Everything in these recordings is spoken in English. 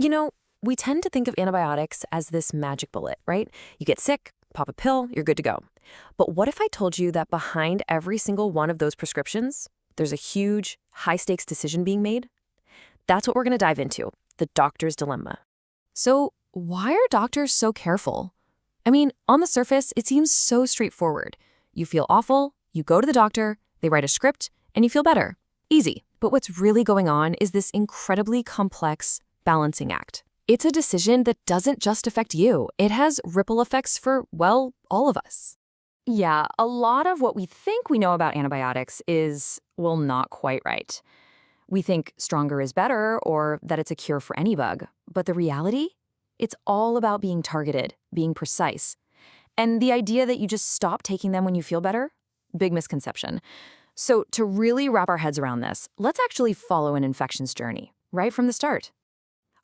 You know, we tend to think of antibiotics as this magic bullet, right? You get sick, pop a pill, you're good to go. But what if I told you that behind every single one of those prescriptions, there's a huge, high-stakes decision being made? That's what we're going to dive into, the doctor's dilemma. So, why are doctors so careful? I mean, on the surface, it seems so straightforward. You feel awful, you go to the doctor, they write a script, and you feel better. Easy. But what's really going on is this incredibly complex balancing act. It's a decision that doesn't just affect you. It has ripple effects for, well, all of us. Yeah, a lot of what we think we know about antibiotics is, well, not quite right. We think stronger is better or that it's a cure for any bug. But the reality? It's all about being targeted, being precise. And the idea that you just stop taking them when you feel better? Big misconception. So to really wrap our heads around this, let's actually follow an infection's journey, right from the start.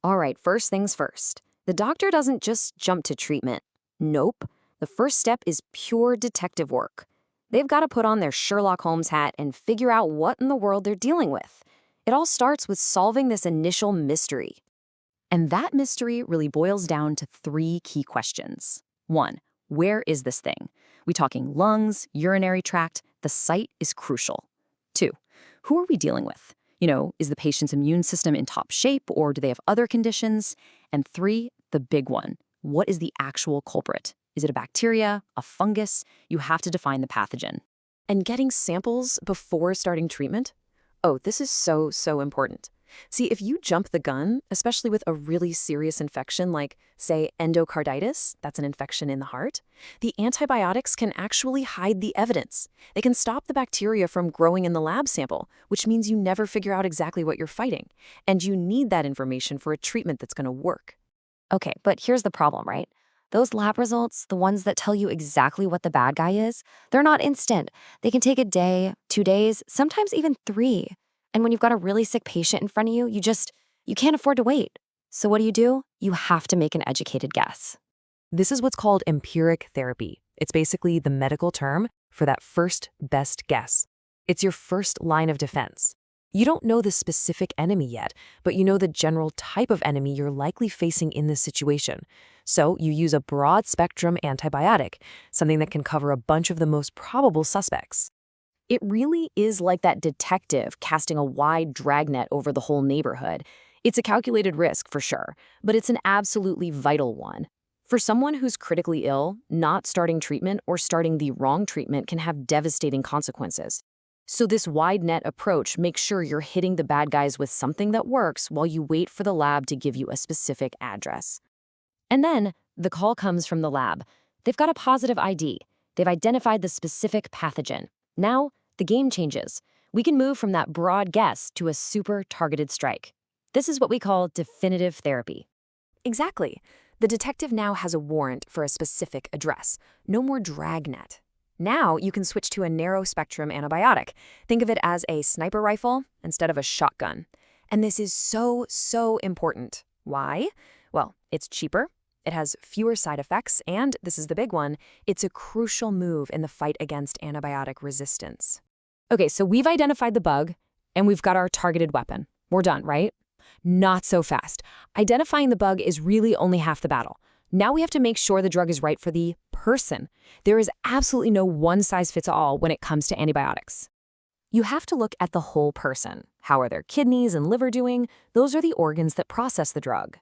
All right, first things first. The doctor doesn't just jump to treatment. Nope. The first step is pure detective work. They've got to put on their Sherlock Holmes hat and figure out what in the world they're dealing with. It all starts with solving this initial mystery. And that mystery really boils down to 3 key questions. 1, where is this thing? We talking lungs, urinary tract? The site is crucial. 2, who are we dealing with? Is the patient's immune system in top shape or do they have other conditions? And 3, the big one, what is the actual culprit? Is it a bacteria, a fungus? You have to define the pathogen. And getting samples before starting treatment? Oh, this is so important. See, if you jump the gun, especially with a really serious infection like, say, endocarditis, that's an infection in the heart, the antibiotics can actually hide the evidence. They can stop the bacteria from growing in the lab sample, which means you never figure out exactly what you're fighting. And you need that information for a treatment that's going to work. Okay, but here's the problem, right? Those lab results, the ones that tell you exactly what the bad guy is, they're not instant. They can take a day, 2 days, sometimes even 3. And when you've got a really sick patient in front of you, you can't afford to wait. So what do? You have to make an educated guess. This is what's called empiric therapy. It's basically the medical term for that first best guess. It's your first line of defense. You don't know the specific enemy yet, but you know the general type of enemy you're likely facing in this situation. So you use a broad-spectrum antibiotic, something that can cover a bunch of the most probable suspects. It really is like that detective casting a wide dragnet over the whole neighborhood. It's a calculated risk for sure, but it's an absolutely vital one. For someone who's critically ill, not starting treatment or starting the wrong treatment can have devastating consequences. So this wide net approach makes sure you're hitting the bad guys with something that works while you wait for the lab to give you a specific address. And then the call comes from the lab. They've got a positive ID. They've identified the specific pathogen. Now, the game changes. We can move from that broad guess to a super targeted strike. This is what we call definitive therapy. Exactly. The detective now has a warrant for a specific address. No more dragnet. Now you can switch to a narrow-spectrum antibiotic. Think of it as a sniper rifle instead of a shotgun. And this is so important. Why? Well, it's cheaper, it has fewer side effects, and, this is the big one, it's a crucial move in the fight against antibiotic resistance. Okay, so we've identified the bug, and we've got our targeted weapon. We're done, right? Not so fast. Identifying the bug is really only half the battle. Now we have to make sure the drug is right for the person. There is absolutely no one-size-fits-all when it comes to antibiotics. You have to look at the whole person. How are their kidneys and liver doing? Those are the organs that process the drug.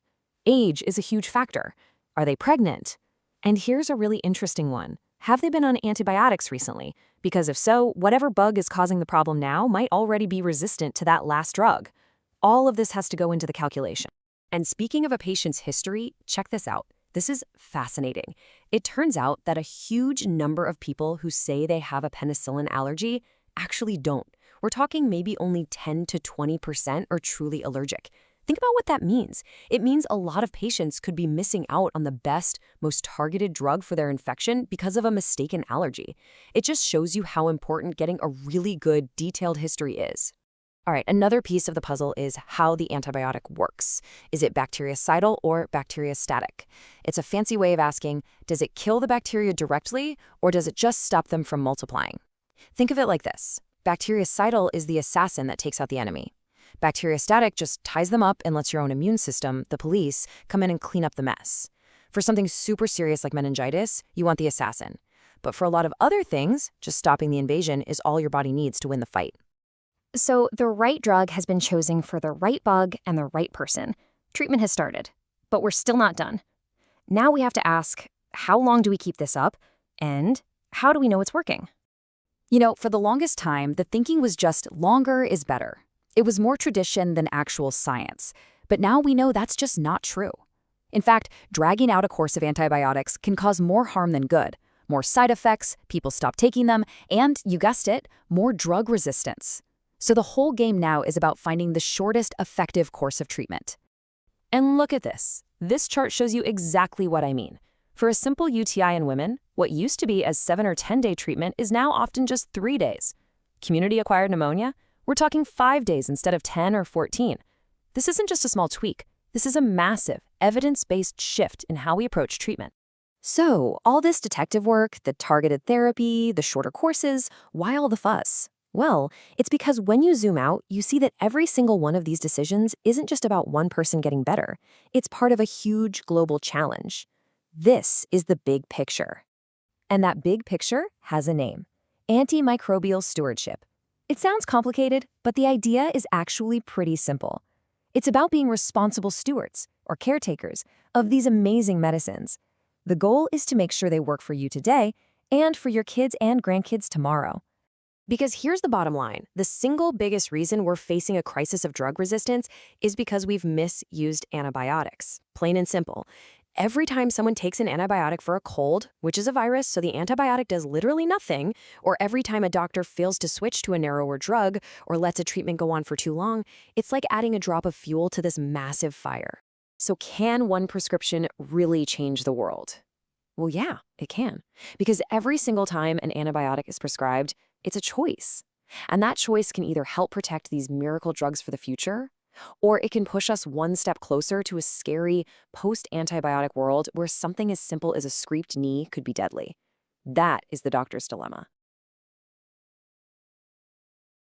Age is a huge factor. Are they pregnant? And here's a really interesting one. Have they been on antibiotics recently? Because if so, whatever bug is causing the problem now might already be resistant to that last drug. All of this has to go into the calculation. And speaking of a patient's history, check this out. This is fascinating. It turns out that a huge number of people who say they have a penicillin allergy actually don't. We're talking maybe only 10 to 20% are truly allergic. Think about what that means. It means a lot of patients could be missing out on the best, most targeted drug for their infection because of a mistaken allergy. It just shows you how important getting a really good, detailed history is. All right, another piece of the puzzle is how the antibiotic works. Is it bactericidal or bacteriostatic? It's a fancy way of asking, does it kill the bacteria directly or does it just stop them from multiplying? Think of it like this. Bactericidal is the assassin that takes out the enemy. Bacteriostatic just ties them up and lets your own immune system, the police, come in and clean up the mess. For something super serious like meningitis, you want the assassin. But for a lot of other things, just stopping the invasion is all your body needs to win the fight. So the right drug has been chosen for the right bug and the right person. Treatment has started, but we're still not done. Now we have to ask, how long do we keep this up? And how do we know it's working? For the longest time, the thinking was just longer is better. It was more tradition than actual science. But now we know that's just not true. In fact, dragging out a course of antibiotics can cause more harm than good. More side effects, people stop taking them, and, you guessed it, more drug resistance. So the whole game now is about finding the shortest effective course of treatment. And look at this. This chart shows you exactly what I mean. For a simple UTI in women, what used to be a 7 or 10-day treatment is now often just 3 days. Community-acquired pneumonia? We're talking 5 days instead of 10 or 14. This isn't just a small tweak. This is a massive, evidence-based shift in how we approach treatment. So, all this detective work, the targeted therapy, the shorter courses, why all the fuss? Well, it's because when you zoom out, you see that every single one of these decisions isn't just about one person getting better. It's part of a huge global challenge. This is the big picture. And that big picture has a name: antimicrobial stewardship. It sounds complicated, but the idea is actually pretty simple. It's about being responsible stewards, or caretakers, of these amazing medicines. The goal is to make sure they work for you today and for your kids and grandkids tomorrow. Because here's the bottom line. The single biggest reason we're facing a crisis of drug resistance is because we've misused antibiotics. Plain and simple. Every time someone takes an antibiotic for a cold, which is a virus, so the antibiotic does literally nothing, or every time a doctor fails to switch to a narrower drug or lets a treatment go on for too long, it's like adding a drop of fuel to this massive fire. So can one prescription really change the world? Well, yeah, it can. Because every single time an antibiotic is prescribed, it's a choice. And that choice can either help protect these miracle drugs for the future, or it can push us one step closer to a scary post-antibiotic world where something as simple as a scraped knee could be deadly. That is the doctor's dilemma.